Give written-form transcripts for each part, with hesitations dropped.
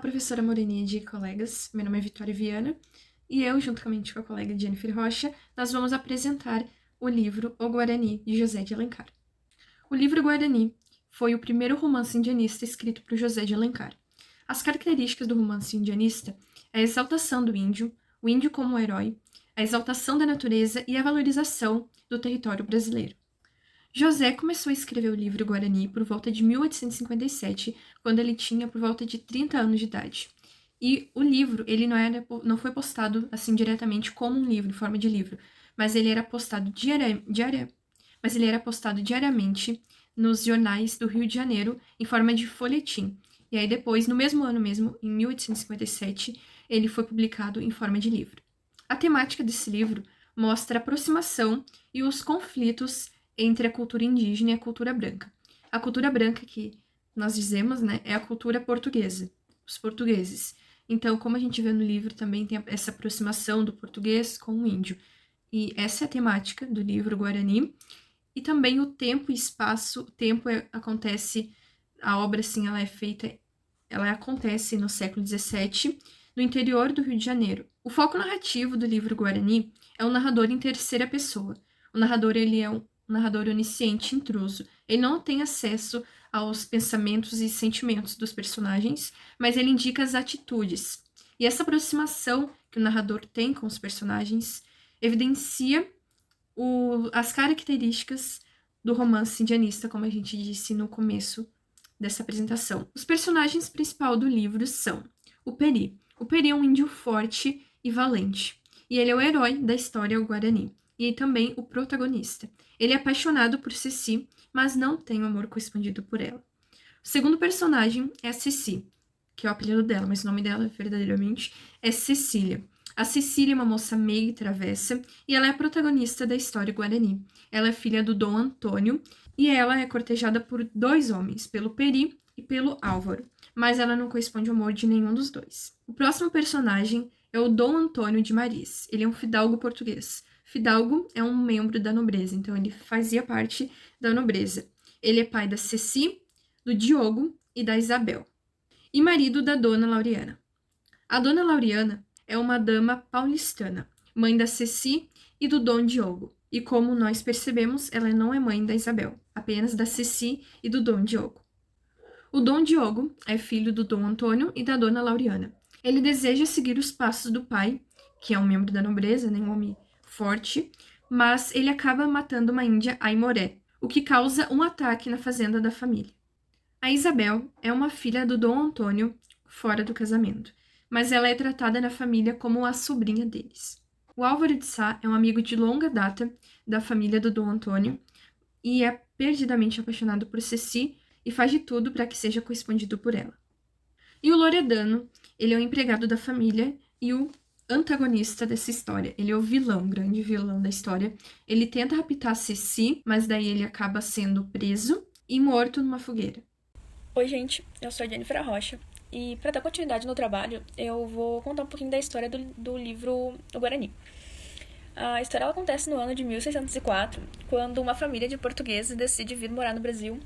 professora Morenide e colegas. Meu nome é Vitória Viana e eu, juntamente com a colega Jennifer Rocha, nós vamos apresentar o livro O Guarani, de José de Alencar. O livro Guarani foi o primeiro romance indianista escrito por José de Alencar. As características do romance indianista é a exaltação do índio, o índio como herói, a exaltação da natureza e a valorização do território brasileiro. José começou a escrever o livro Guarani por volta de 1857, quando ele tinha por volta de 30 anos de idade. E o livro, ele não foi postado assim diretamente como um livro, em forma de livro, mas ele era postado diariamente nos jornais do Rio de Janeiro, em forma de folhetim. E aí depois, no mesmo ano mesmo, em 1857, ele foi publicado em forma de livro. A temática desse livro mostra a aproximação e os conflitos entre a cultura indígena e a cultura branca. A cultura branca, que nós dizemos, né, é a cultura portuguesa, os portugueses. Então, como a gente vê no livro, também tem essa aproximação do português com o índio. E essa é a temática do livro Guarani. E também o tempo e espaço, acontece, a obra, assim, ela acontece no século XVII, no interior do Rio de Janeiro. O foco narrativo do livro Guarani é um narrador em terceira pessoa. O narrador, ele é um narrador onisciente, intruso. Ele não tem acesso aos pensamentos e sentimentos dos personagens, mas ele indica as atitudes. E essa aproximação que o narrador tem com os personagens evidencia as características do romance indianista, como a gente disse no começo dessa apresentação. Os personagens principais do livro são o Peri. O Peri é um índio forte e valente, e ele é o herói da história Guarani, e também o protagonista. Ele é apaixonado por Ceci, mas não tem o amor correspondido por ela. O segundo personagem é a Ceci, que é o apelido dela, mas o nome dela, verdadeiramente, é Cecília. A Cecília é uma moça meiga e travessa, e ela é a protagonista da história Guarani. Ela é filha do Dom Antônio, e ela é cortejada por dois homens, pelo Peri e pelo Álvaro, mas ela não corresponde ao amor de nenhum dos dois. O próximo personagem é o Dom Antônio de Maris. Ele é um fidalgo português. Fidalgo é um membro da nobreza, então ele fazia parte da nobreza. Ele é pai da Ceci, do Diogo e da Isabel, e marido da Dona Laureana. A Dona Laureana é uma dama paulistana, mãe da Ceci e do Dom Diogo. E como nós percebemos, ela não é mãe da Isabel, apenas da Ceci e do Dom Diogo. O Dom Diogo é filho do Dom Antônio e da Dona Laureana. Ele deseja seguir os passos do pai, que é um membro da nobreza, né, um homem forte, mas ele acaba matando uma índia Aimoré, o que causa um ataque na fazenda da família. A Isabel é uma filha do Dom Antônio fora do casamento, mas ela é tratada na família como a sobrinha deles. O Álvaro de Sá é um amigo de longa data da família do Dom Antônio e é perdidamente apaixonado por Ceci e faz de tudo para que seja correspondido por ela. E o Loredano, ele é o empregado da família e o antagonista dessa história. Ele é o vilão, o grande vilão da história. Ele tenta raptar Ceci, mas daí ele acaba sendo preso e morto numa fogueira. Oi, gente, eu sou a Jennifer Rocha e para dar continuidade no trabalho, eu vou contar um pouquinho da história do livro O Guarani. A história ela acontece no ano de 1604, quando uma família de portugueses decide vir morar no Brasil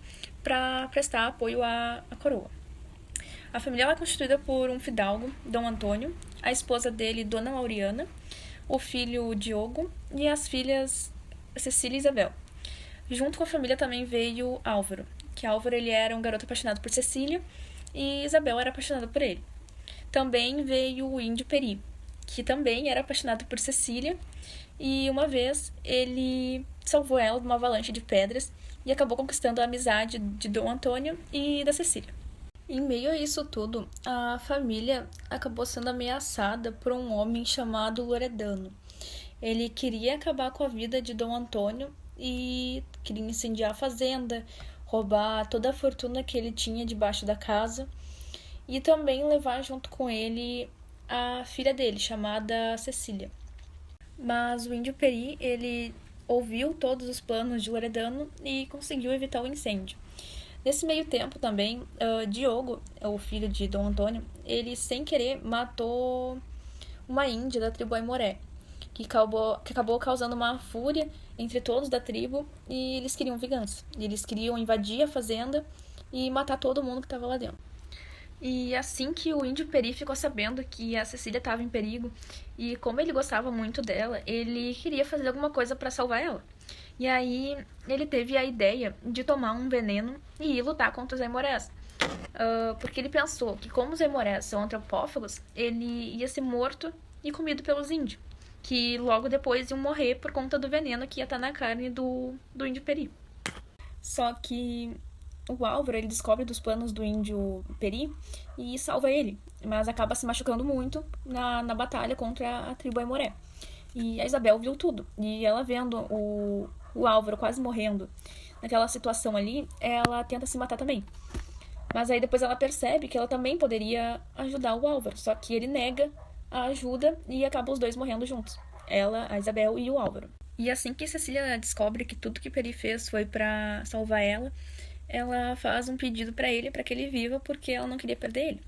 para prestar apoio à coroa. A família ela é constituída por um fidalgo, Dom Antônio, a esposa dele, Dona Laureana, o filho Diogo e as filhas Cecília e Isabel. Junto com a família também veio Álvaro, que Álvaro ele era um garoto apaixonado por Cecília e Isabel era apaixonada por ele. Também veio o índio Peri, que também era apaixonado por Cecília e uma vez ele salvou ela de uma avalanche de pedras e acabou conquistando a amizade de Dom Antônio e da Cecília. Em meio a isso tudo, a família acabou sendo ameaçada por um homem chamado Loredano. Ele queria acabar com a vida de Dom Antônio e queria incendiar a fazenda, roubar toda a fortuna que ele tinha debaixo da casa e também levar junto com ele a filha dele, chamada Cecília. Mas o índio Peri, ele ouviu todos os planos de Loredano e conseguiu evitar o incêndio. Nesse meio tempo também, Diogo, o filho de Dom Antônio, ele sem querer matou uma índia da tribo Aimoré, que acabou causando uma fúria entre todos da tribo e eles queriam vingança. Eles queriam invadir a fazenda e matar todo mundo que estava lá dentro. E assim que o índio Peri ficou sabendo que a Cecília estava em perigo, e como ele gostava muito dela, ele queria fazer alguma coisa para salvar ela. E aí ele teve a ideia de tomar um veneno e ir lutar contra os Aimorés. Porque ele pensou que como os Aimorés são antropófagos, ele ia ser morto e comido pelos índios. Que logo depois iam morrer por conta do veneno que ia estar na carne do índio Peri. Só que o Álvaro, ele descobre dos planos do índio Peri e salva ele, mas acaba se machucando muito na batalha contra a tribo Aimoré. E a Isabel viu tudo, e ela vendo o Álvaro quase morrendo naquela situação ali, ela tenta se matar também. Mas aí depois ela percebe que ela também poderia ajudar o Álvaro, só que ele nega a ajuda e acabam os dois morrendo juntos. Ela, a Isabel e o Álvaro. E assim que Cecília descobre que tudo que Peri fez foi para salvar ela faz um pedido para ele, para que ele viva, porque ela não queria perder ele.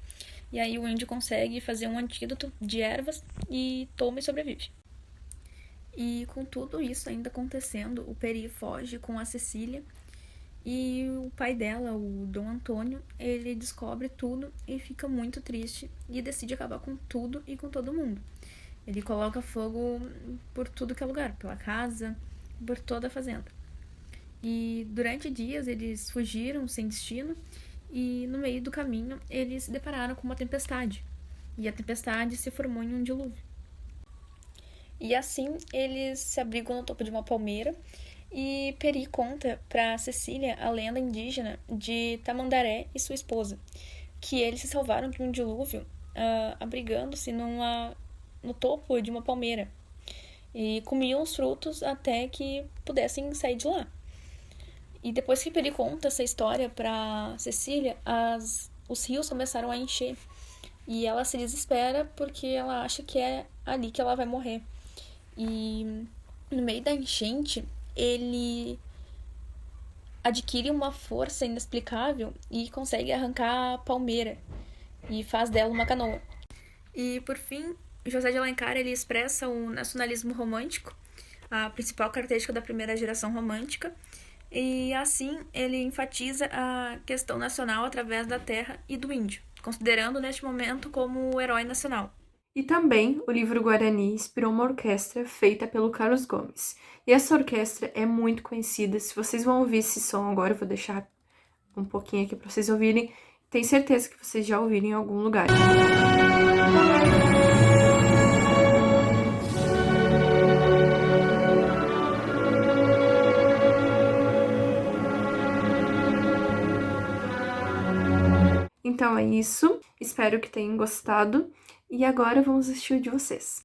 E aí o índio consegue fazer um antídoto de ervas e toma e sobrevive. E com tudo isso ainda acontecendo, o Peri foge com a Cecília e o pai dela, o Dom Antônio, ele descobre tudo e fica muito triste e decide acabar com tudo e com todo mundo. Ele coloca fogo por tudo que é lugar, pela casa, por toda a fazenda. E durante dias eles fugiram sem destino e no meio do caminho eles se depararam com uma tempestade. E a tempestade se formou em um dilúvio. E assim eles se abrigam no topo de uma palmeira e Peri conta para Cecília a lenda indígena de Tamandaré e sua esposa, que eles se salvaram de um dilúvio abrigando-se no topo de uma palmeira e comiam os frutos até que pudessem sair de lá. E depois que Peri conta essa história para Cecília, os rios começaram a encher e ela se desespera porque ela acha que é ali que ela vai morrer. E no meio da enchente, ele adquire uma força inexplicável e consegue arrancar a palmeira e faz dela uma canoa. E por fim, José de Alencar ele expressa o nacionalismo romântico, a principal característica da primeira geração romântica, e assim ele enfatiza a questão nacional através da terra e do índio, considerando neste momento como o herói nacional. E também o livro Guarani inspirou uma orquestra feita pelo Carlos Gomes. E essa orquestra é muito conhecida. Se vocês vão ouvir esse som agora, eu vou deixar um pouquinho aqui para vocês ouvirem. Tenho certeza que vocês já ouviram em algum lugar. Então é isso. Espero que tenham gostado. E agora vamos assistir o de vocês.